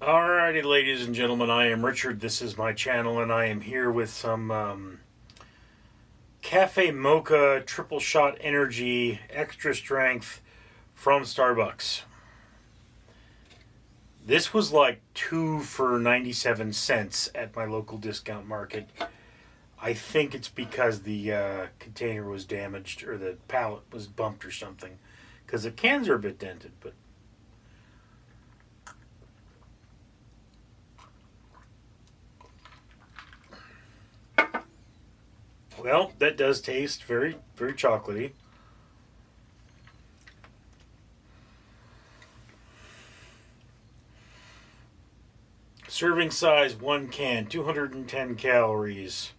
Alrighty, ladies and gentlemen, I am Richard. This is my channel, and I am here with some Cafe Mocha Tripleshot Energy Extra Strength from Starbucks. This was like 2 for 97 cents at my local discount market. I think it's because the container was damaged or the pallet was bumped or something, because the cans are a bit dented, but well, that does taste very, very chocolatey. Serving size 1 can, 210 calories,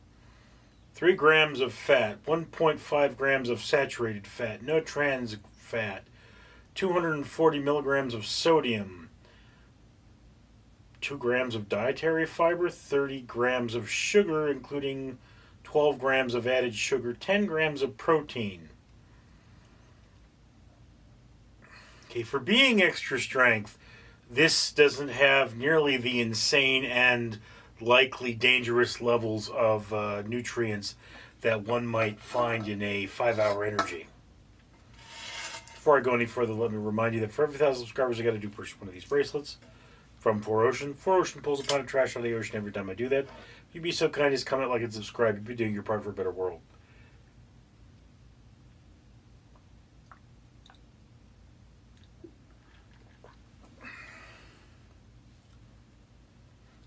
3 grams of fat, 1.5 grams of saturated fat, no trans fat, 240 milligrams of sodium, 2 grams of dietary fiber, 30 grams of sugar, including 12 grams of added sugar, 10 grams of protein. Okay, for being extra strength, this doesn't have nearly the insane and likely dangerous levels of nutrients that one might find in a 5-hour energy. Before I go any further, let me remind you that for every 1,000 subscribers, I got to do purchase one of these bracelets from 4Ocean. 4Ocean pulls a pound of trash out of the ocean every time I do that. If you'd be so kind as comment, like, and subscribe, you'd be doing your part for a better world.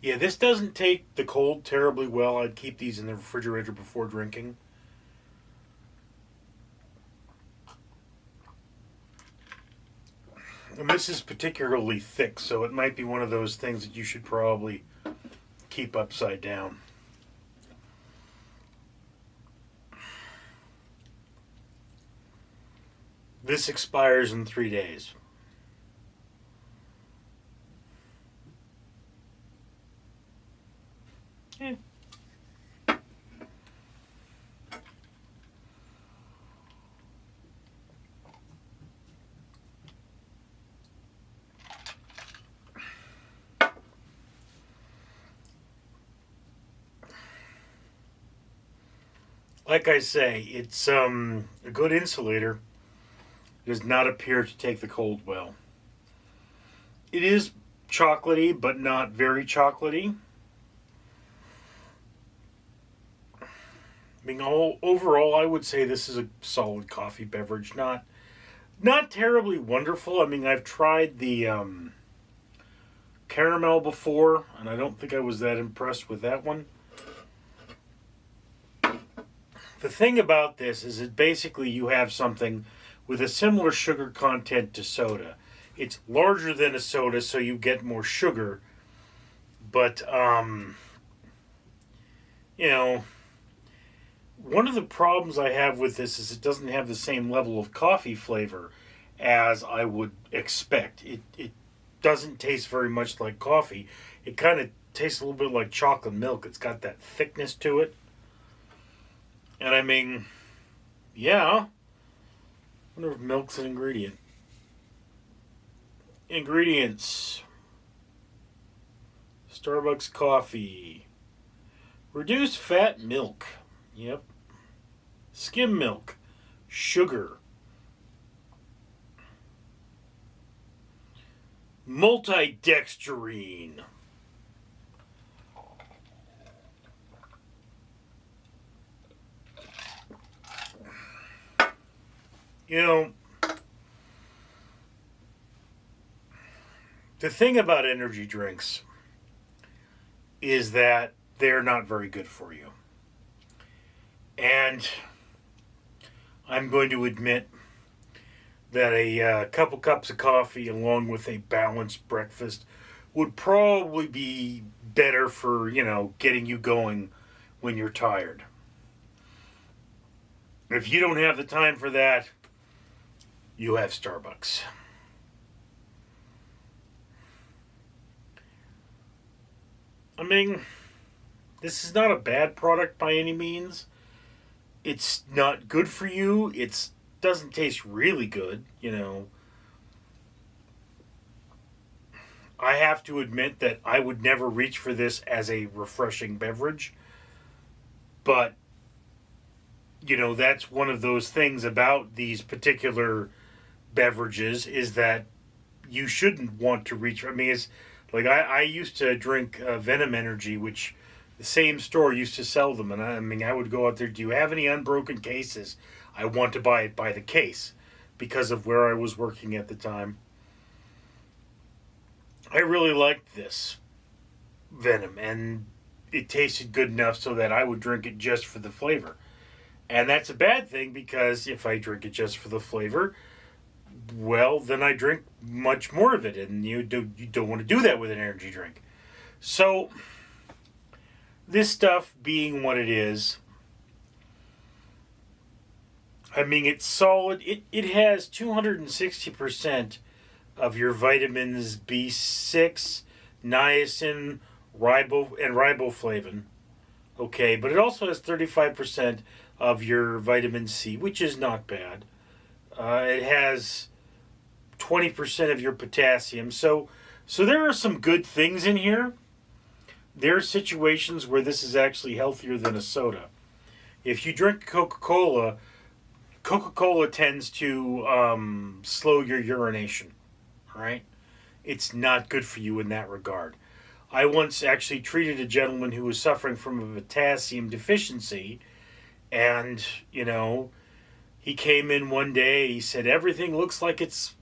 Yeah, this doesn't take the cold terribly well. I'd keep these in the refrigerator before drinking. And this is particularly thick, so it might be one of those things that you should probably keep upside down. This expires in 3 days. Yeah. Like I say, it's a good insulator. It does not appear to take the cold well. It is chocolatey, but not very chocolatey. I mean, overall, I would say this is a solid coffee beverage. Not terribly wonderful. I mean, I've tried the caramel before, and I don't think I was that impressed with that one. The thing about this is that basically you have something with a similar sugar content to soda. It's larger than a soda, so you get more sugar. But, you know, one of the problems I have with this is it doesn't have the same level of coffee flavor as I would expect. It doesn't taste very much like coffee. It kind of tastes a little bit like chocolate milk. It's got that thickness to it. And I mean, yeah. I wonder if milk's an ingredient. Ingredients. Starbucks coffee. Reduced fat milk. Yep. Skim milk. Sugar. Multidextrine. You know, the thing about energy drinks is that they're not very good for you. And I'm going to admit that a couple cups of coffee along with a balanced breakfast would probably be better for, getting you going when you're tired. If you don't have the time for that, you have Starbucks. I mean, this is not a bad product by any means. It's not good for you. It doesn't taste really good, I have to admit that I would never reach for this as a refreshing beverage. But, that's one of those things about these particular beverages is that you shouldn't want to reach. I mean, it's like I used to drink Venom Energy, which the same store used to sell them. And I would go out there, do you have any unbroken cases? I want to buy it by the case because of where I was working at the time. I really liked this Venom, and it tasted good enough so that I would drink it just for the flavor. And that's a bad thing, because if I drink it just for the flavor, well, then I drink much more of it, and you don't want to do that with an energy drink. So, this stuff being what it is, I mean, it's solid. It has 260% of your vitamins B6, niacin, riboflavin. Okay, but it also has 35% of your vitamin C, which is not bad. It has 20% of your potassium. So there are some good things in here. There are situations where this is actually healthier than a soda. If you drink Coca-Cola tends to slow your urination, right? It's not good for you in that regard. I once actually treated a gentleman who was suffering from a potassium deficiency, and, he came in one day, he said, everything looks like it's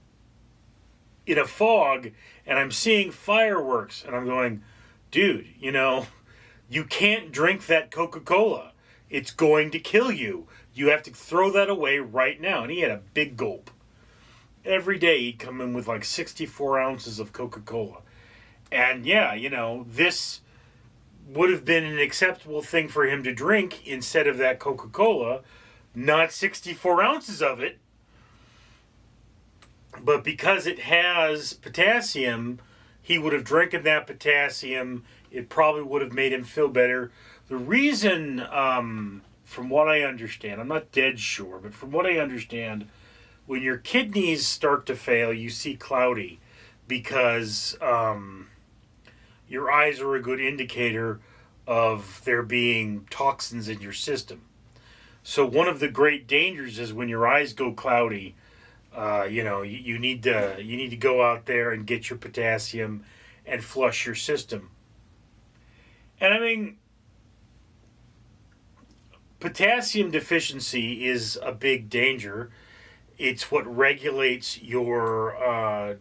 in a fog, and I'm seeing fireworks. And I'm going, dude, you can't drink that Coca-Cola. It's going to kill you. You have to throw that away right now. And he had a big gulp. Every day he'd come in with like 64 ounces of Coca-Cola. And yeah, this would have been an acceptable thing for him to drink instead of that Coca-Cola, not 64 ounces of it. But because it has potassium, he would have drinking that potassium. It probably would have made him feel better. The reason, from what I understand, I'm not dead sure, but from what I understand, when your kidneys start to fail, you see cloudy, because your eyes are a good indicator of there being toxins in your system. So one of the great dangers is when your eyes go cloudy, you need to go out there and get your potassium and flush your system. And I mean, potassium deficiency is a big danger. It's what regulates your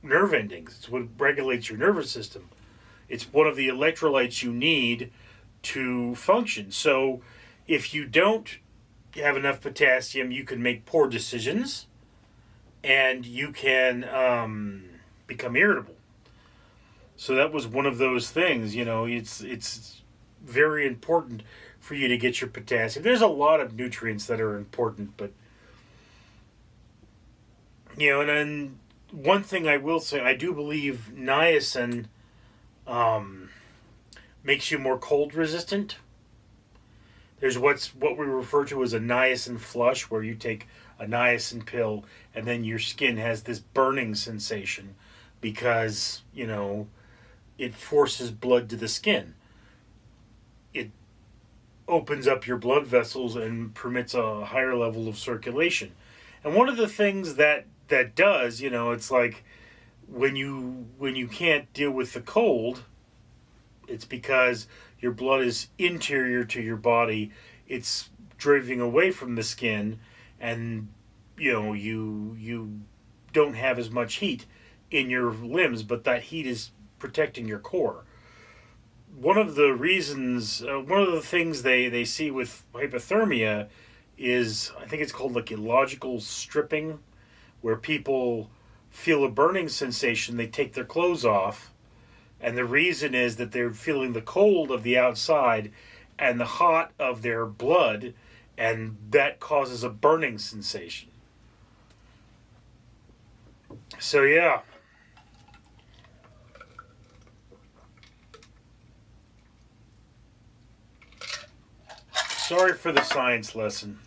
nerve endings. It's what regulates your nervous system. It's one of the electrolytes you need to function. So if you don't have enough potassium, you can make poor decisions, and you can become irritable. So that was one of those things. It's very important for you to get your potassium. There's a lot of nutrients that are important, but and then one thing I will say, I do believe niacin makes you more cold resistant. There's what we refer to as a niacin flush, where you take a niacin pill and then your skin has this burning sensation because, it forces blood to the skin. It opens up your blood vessels and permits a higher level of circulation. And one of the things that does, it's like when you can't deal with the cold, it's because your blood is interior to your body. It's driving away from the skin, and you don't have as much heat in your limbs, but that heat is protecting your core. One of the things they see with hypothermia is, I think it's called like illogical stripping, where people feel a burning sensation, they take their clothes off, and the reason is that they're feeling the cold of the outside and the hot of their blood, and that causes a burning sensation. So yeah. Sorry for the science lesson.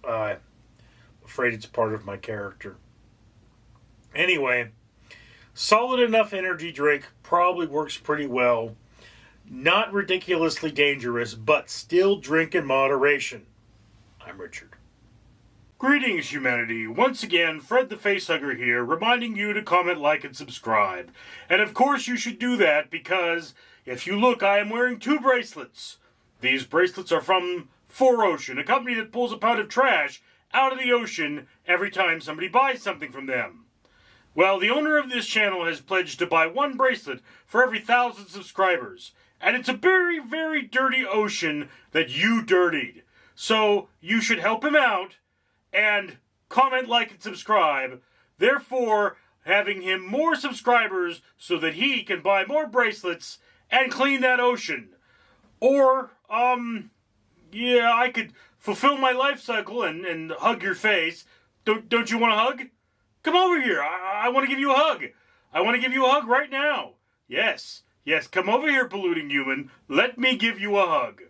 Afraid it's part of my character. Anyway, Solid enough energy drink, probably works pretty well. Not ridiculously dangerous, but still drink in moderation. I'm Richard. Greetings, humanity. Once again, Fred the Facehugger here, reminding you to comment, like, and subscribe. And of course you should do that because, if you look, I am wearing 2 bracelets. These bracelets are from 4Ocean, a company that pulls a pound of trash out of the ocean every time somebody buys something from them. Well, the owner of this channel has pledged to buy 1 bracelet for every 1,000 subscribers. And it's a very, very dirty ocean that you dirtied. So you should help him out and comment, like, and subscribe. Therefore, having him more subscribers so that he can buy more bracelets and clean that ocean. Or, yeah, I could fulfill my life cycle and hug your face. Don't you want a hug? Come over here. I want to give you a hug. I want to give you a hug right now. Yes, come over here, polluting human. Let me give you a hug.